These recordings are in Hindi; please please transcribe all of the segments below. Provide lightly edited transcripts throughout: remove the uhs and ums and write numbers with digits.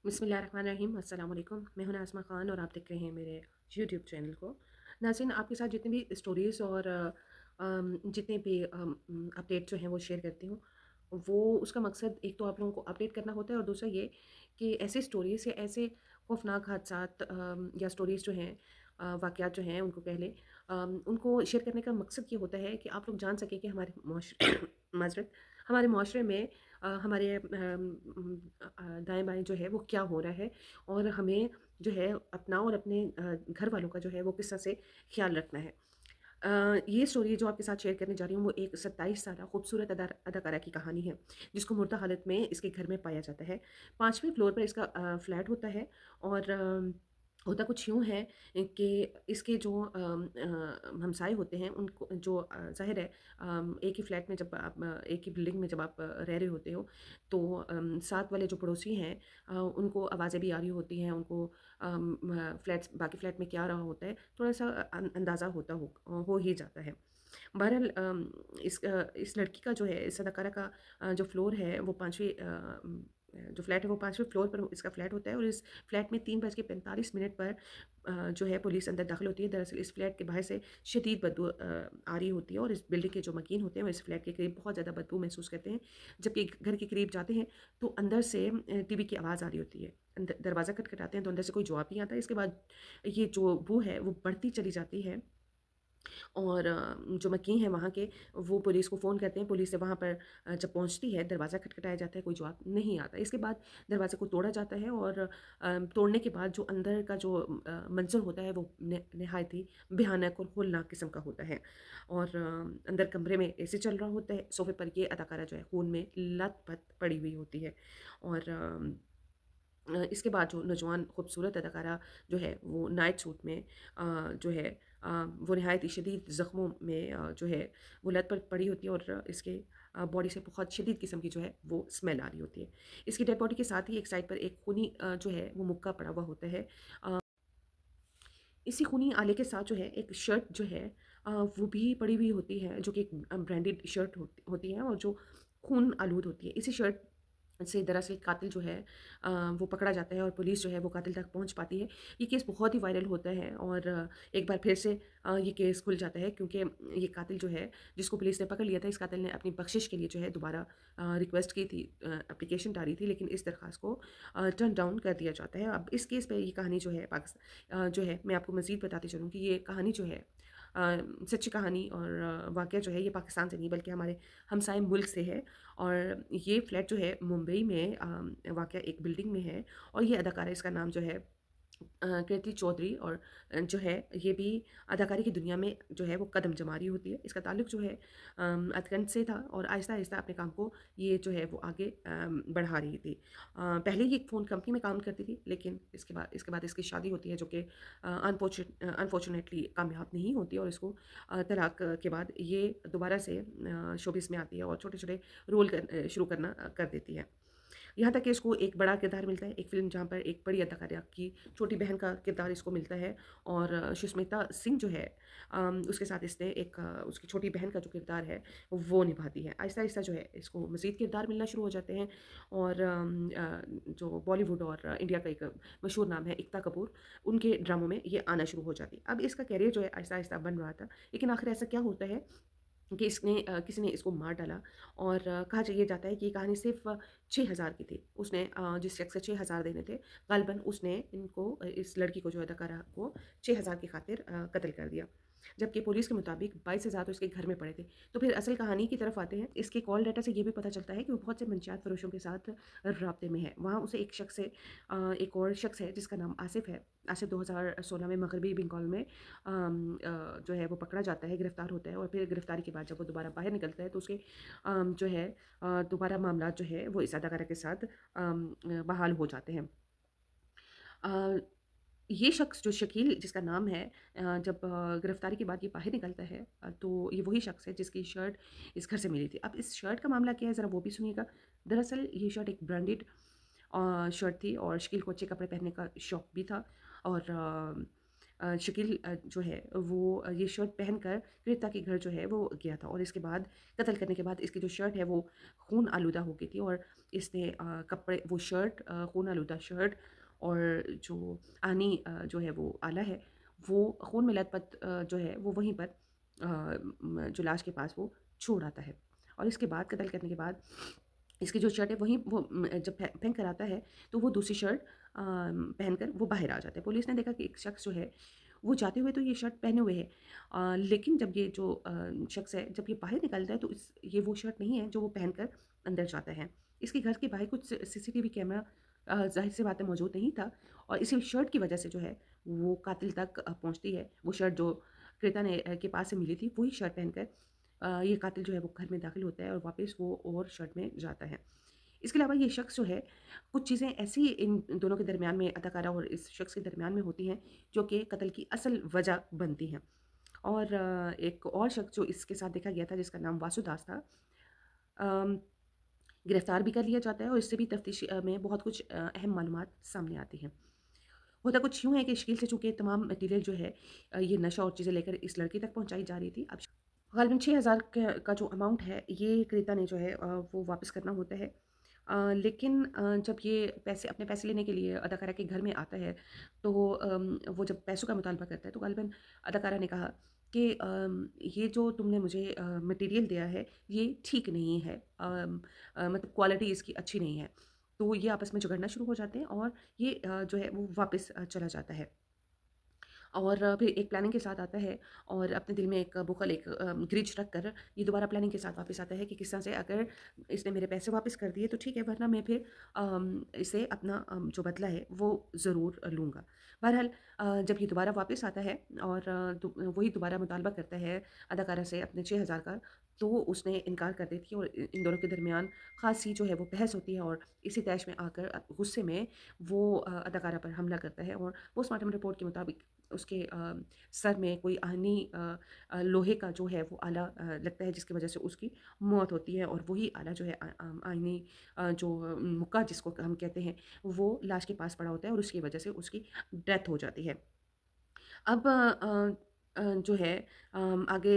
बिस्मिल्लाहिर्रहमानिर्रहीम अस्सलाम वालेकुम। मैं हूं नाज़मा ख़ान और आप देख रहे हैं मेरे यूट्यूब चैनल को। नाज़रीन, आपके साथ जितनी भी स्टोरीज़ और जितने भी अपडेट जो हैं वो शेयर करती हूँ, वो उसका मकसद एक तो आप लोगों को अपडेट करना होता है और दूसरा ये कि ऐसे स्टोरीज़ या ऐसे खौफनाक हादसात या स्टोरीज़ जो हैं, वाक़यात जो हैं उनको कह लें, उनको शेयर करने का मकसद ये होता है कि आप लोग जान सकें कि हमारे माज़रत हमारे माशरे में हमारे दाएँ-बाएँ जो है वो क्या हो रहा है और हमें जो है अपना और अपने घर वालों का जो है वो किस तरह से ख़्याल रखना है। ये स्टोरी जो आपके साथ शेयर करने जा रही हूँ वो एक 27 साला खूबसूरत अदाकारा की कहानी है, जिसको मुर्दा हालत में इसके घर में पाया जाता है। 5वें फ्लोर पर इसका फ्लैट होता है और होता कुछ यूँ है कि इसके जो हमसाए होते हैं उनको जो ज़ाहिर है, एक ही फ्लैट में जब आप एक ही बिल्डिंग में जब आप रह रहे होते हो, तो साथ वाले जो पड़ोसी हैं, उनको आवाज़ें भी आ रही होती हैं, उनको फ्लैट्स बाकी फ्लैट में क्या रहा होता है, थोड़ा-सा अंदाज़ा हो ही जाता है। बहरहाल इस लड़की का जो है, इस अदाकारा का जो फ्लोर है वो 5वीं जो फ्लैट है वो 5वें फ्लोर पर इसका फ्लैट होता है और इस फ्लैट में 3:45 पर जो है पुलिस अंदर दाखिल होती है। दरअसल इस फ्लैट के बाहर से शदीद बदबू आ रही होती है और इस बिल्डिंग के जो मकीन होते हैं वो इस फ्लैट के करीब बहुत ज़्यादा बदबू महसूस करते हैं। जबकि घर के करीब जाते हैं तो अंदर से टीवी की आवाज़ आ रही होती है। दरवाज़ा खटखटाते हैं तो अंदर से कोई जवाब नहीं आता। इसके बाद ये जो बू है वो बढ़ती चली जाती है और जो मकीन हैं वहाँ के, वो पुलिस को फ़ोन करते हैं। पुलिस से वहाँ पर जब पहुँचती है, दरवाज़ा खटखटाया जाता है, कोई जवाब नहीं आता। इसके बाद दरवाज़े को तोड़ा जाता है और तोड़ने के बाद जो अंदर का जो मंज़र होता है वो निहायत ही भयानक और होलनाक किस्म का होता है। और अंदर कमरे में एसी चल रहा होता है, सोफ़े पर ये अदाकारा जो है खून में लत-पत पड़ी हुई होती है और इसके बाद जो नौजवान खूबसूरत अदाकारा जो है वो नाइट सूट में जो है वो नहायत ही शदीद ज़ख्मों में जो है वो लत पर पड़ी होती है और इसके बॉडी से बहुत शदीद किस्म की जो है वो स्मेल आ रही होती है। इसकी डेड बॉडी के साथ ही एक साइड पर एक खूनी जो है वो मुक्का पड़ा हुआ होता है। इसी खूनी आले के साथ जो है एक शर्ट जो है वो भी पड़ी हुई होती है, जो कि एक ब्रांडेड शर्ट होती है और जो खून आलूद होती है। इसी शर्ट से दरअसल कातिल जो है वो पकड़ा जाता है और पुलिस जो है वो कातिल तक पहुंच पाती है। ये केस बहुत ही वायरल होता है और एक बार फिर से ये केस खुल जाता है, क्योंकि ये कातिल जो है जिसको पुलिस ने पकड़ लिया था, इस कातिल ने अपनी बख्शिश के लिए जो है दोबारा रिक्वेस्ट की थी, एप्लीकेशन डाली थी, लेकिन इस दरख्वास्त को टर्न डाउन कर दिया जाता है। अब इस केस पे ये कहानी जो है जो है मैं आपको मज़ीद बताती चलूँ कि ये कहानी जो है सच्ची कहानी और वाक़या जो है ये पाकिस्तान से नहीं बल्कि हमारे हमसाए मुल्क से है। और ये फ्लैट जो है मुंबई में वाक़या एक बिल्डिंग में है और ये अदाकारा, इसका नाम जो है कीर्ति चौधरी, और जो है ये भी अदाकारी की दुनिया में जो है वो कदम जमा रही होती है। इसका ताल्लुक जो है अतकंज से था और आहिस्ता-आहिस्ता अपने काम को ये जो है वो आगे बढ़ा रही थी। पहले ये एक फ़ोन कंपनी में काम करती थी, लेकिन इसके बाद इसकी शादी होती है, जो कि अनफॉर्चुनेटली कामयाब नहीं होती और इसको तलाक के बाद ये दोबारा से शोबिज़ में आती है और छोटे-छोटे रोल शुरू करना कर देती है। यहाँ तक कि इसको एक बड़ा किरदार मिलता है, एक फ़िल्म जहाँ पर एक बड़ी अदाकारा की छोटी बहन का किरदार इसको मिलता है और सुष्मिता सिंह जो है उसके साथ इसने एक उसकी छोटी बहन का जो किरदार है वो निभाती है। आहिस्ता-आहिस्ता जो है इसको मज़ीद किरदार मिलना शुरू हो जाते हैं और जो बॉलीवुड और इंडिया का एक मशहूर नाम है एकता कपूर, उनके ड्रामों में ये आना शुरू हो जाती है। अब इसका करियर जो है आहिस्ता-आहिस्ता बन रहा था, लेकिन आखिर ऐसा क्या होता है कि किसी ने इसको मार डाला और कहा ये जाता है कि ये कहानी सिर्फ़ 6,000 की थी। उसने जिस शख्स से 6,000 देने थे, ग़ालिबन उसने इस लड़की को, जो अदाकारा को, 6,000 की खातिर कत्ल कर दिया। जबकि पुलिस के मुताबिक 22,000 तो इसके घर में पड़े थे। तो फिर असल कहानी की तरफ आते हैं। इसके कॉल डाटा से ये भी पता चलता है कि वो बहुत से मनशियात फ़रोशों के साथ राब्ते में है। वहाँ उसे एक शख्स से एक और शख्स है जिसका नाम आसिफ़ है। आसिफ़ 2016 में मगरबी बंगाल में जो है वो पकड़ा जाता है, गिरफ़्तार होता है और फिर गिरफ़्तारी के बाद जब वो दोबारा बाहर निकलता है तो उसके जो है दोबारा मामलात जो है वो इस अदाकारा के साथ बहाल हो जाते हैं। अ, ये शख्स जो शकील जिसका नाम है, जब गिरफ़्तारी के बाद ये बाहर निकलता है, तो ये वही शख्स है जिसकी शर्ट इस घर से मिली थी। अब इस शर्ट का मामला क्या है ज़रा वो भी सुनिएगा। दरअसल ये शर्ट एक ब्रांडेड शर्ट थी और शकील को अच्छे कपड़े पहनने का शौक भी था और शकील जो है वो ये शर्ट पहनकर क्रेता के घर जो है वो गया था और इसके बाद कत्ल करने के बाद इसकी जो शर्ट है वो खून आलूदा हो गई थी और इसने कपड़े वो शर्ट खून आलूदा शर्ट और जो जो है वो आला है वो खून में लथपथ जो है वो वहीं पर जो लाश के पास वो छोड़ आता है और इसके बाद कत्ल करने के बाद इसकी जो शर्ट है वहीं वो जब फेंक कर आता है तो वो दूसरी शर्ट पहनकर वो बाहर आ जाता है। पुलिस ने देखा कि एक शख्स जो है वो जाते हुए तो ये शर्ट पहने हुए है, लेकिन जब ये जो शख्स है जब ये बाहर निकलता है तो ये वो शर्ट नहीं है जो वो पहनकर अंदर जाता है। इसके घर के बाहर कुछ सीसीटीवी कैमरा जाहिर सी बात है मौजूद नहीं था और इसी शर्ट की वजह से जो है वो कातिल तक पहुंचती है। वो शर्ट जो क्रेता ने के पास से मिली थी वही शर्ट पहनकर ये कातिल जो है वो घर में दाखिल होता है और वापस वो और शर्ट में जाता है। इसके अलावा ये शख्स जो है कुछ चीज़ें ऐसी इन दोनों के दरमियान में अदाकारा और इस शख्स के दरमियान में होती हैं जो कि कत्ल की असल वजह बनती हैं। और एक और शख्स जो इसके साथ देखा गया था जिसका नाम वासुदास था, अम, गिरफ्तार भी कर लिया जाता है और इससे भी तफ्तीश में बहुत कुछ अहम मालूमात सामने आती हैं। होता कुछ यूँ है कि शकील से चूँकि तमाम मटीरियल जो है ये नशा और चीज़ें लेकर इस लड़की तक पहुँचाई जा रही थी। अब ग़ालिबन 6000 का जो अमाउंट है ये क्रेता ने जो है वो वापस करना होता है। लेकिन जब ये पैसे अपने पैसे लेने के लिए अदाकारा के घर में आता है तो वो जब पैसों का मुतालबा करता है तो ग़ालिबन अदाकारा ने कहा कि ये जो तुमने मुझे मटीरियल दिया है ये ठीक नहीं है, मतलब क्वालिटी इसकी अच्छी नहीं है। तो ये आपस में झगड़ना शुरू हो जाते हैं और ये जो है वो वापस चला जाता है। और फिर एक प्लानिंग के साथ आता है और अपने दिल में एक बुख़्ल, एक ग्रिज रख कर ये दोबारा प्लानिंग के साथ वापस आता है कि किस तरह से अगर इसने मेरे पैसे वापस कर दिए तो ठीक है, वरना मैं फिर इसे अपना जो बदला है वो ज़रूर लूँगा। बहरहाल जब ये दोबारा वापस आता है और वही दोबारा मुतालबा करता है अदाकारा से अपने 6000 का, तो उसने इनकार कर देती है और इन दोनों के दरमियान ख़ासी जो है वो बहस होती है और इसी तैश में आकर गुस्से में वो अदाकारा पर हमला करता है और पोस्टमार्टम रिपोर्ट के मुताबिक उसके सर में कोई आहनी लोहे का जो है वो आला लगता है जिसकी वजह से उसकी मौत होती है और वही आला जो है आईनी जो मुक्का जिसको हम कहते हैं वो लाश के पास पड़ा होता है और उसकी वजह से उसकी डेथ हो जाती है। अब जो है आगे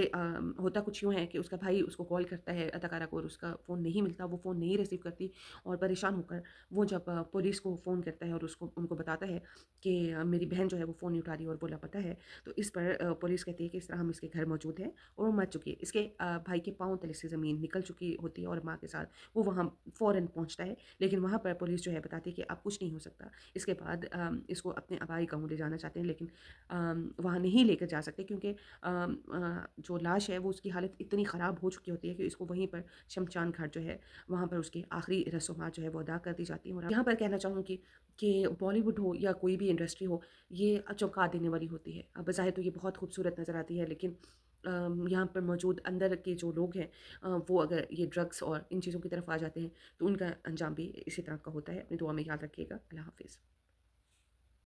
होता कुछ यूँ है कि उसका भाई उसको कॉल करता है अदाकारा को और उसका फ़ोन नहीं मिलता, वो फ़ोन नहीं रिसीव करती और परेशान होकर वो जब पुलिस को फ़ोन करता है और उसको उनको बताता है कि मेरी बहन जो है वो फ़ोन नहीं उठा रही और वो लापता है, तो इस पर पुलिस कहती है कि इस तरह हम इसके घर मौजूद हैं और वो मर चुकी है। इसके भाई के पाँव तले से ज़मीन निकल चुकी होती है और माँ के साथ वो वहाँ फ़ौरन पहुँचता है, लेकिन वहाँ पर पुलिस जो है बताती है कि अब कुछ नहीं हो सकता। इसके बाद इसको अपने आबाई गाँव ले जाना चाहते हैं, लेकिन वहाँ नहीं लेकर जा सकते क्योंकि जो लाश है वो उसकी हालत इतनी ख़राब हो चुकी होती है कि इसको वहीं पर शमशान घाट जो है वहाँ पर उसकी आखिरी रस्मात जो है वो अदा कर दी जाती हैं। और यहाँ पर कहना चाहूँगी कि बॉलीवुड हो या कोई भी इंडस्ट्री हो, ये चौंका देने वाली होती है। बज़ाहिर तो ये बहुत खूबसूरत नज़र आती है, लेकिन यहाँ पर मौजूद अंदर के जो लोग हैं वो अगर ये ड्रग्स और इन चीज़ों की तरफ आ जाते हैं तो उनका अंजाम भी इसी तरह का होता है। अपनी दुआ में याद रखिएगा। अल्लाह हाफ़िज़।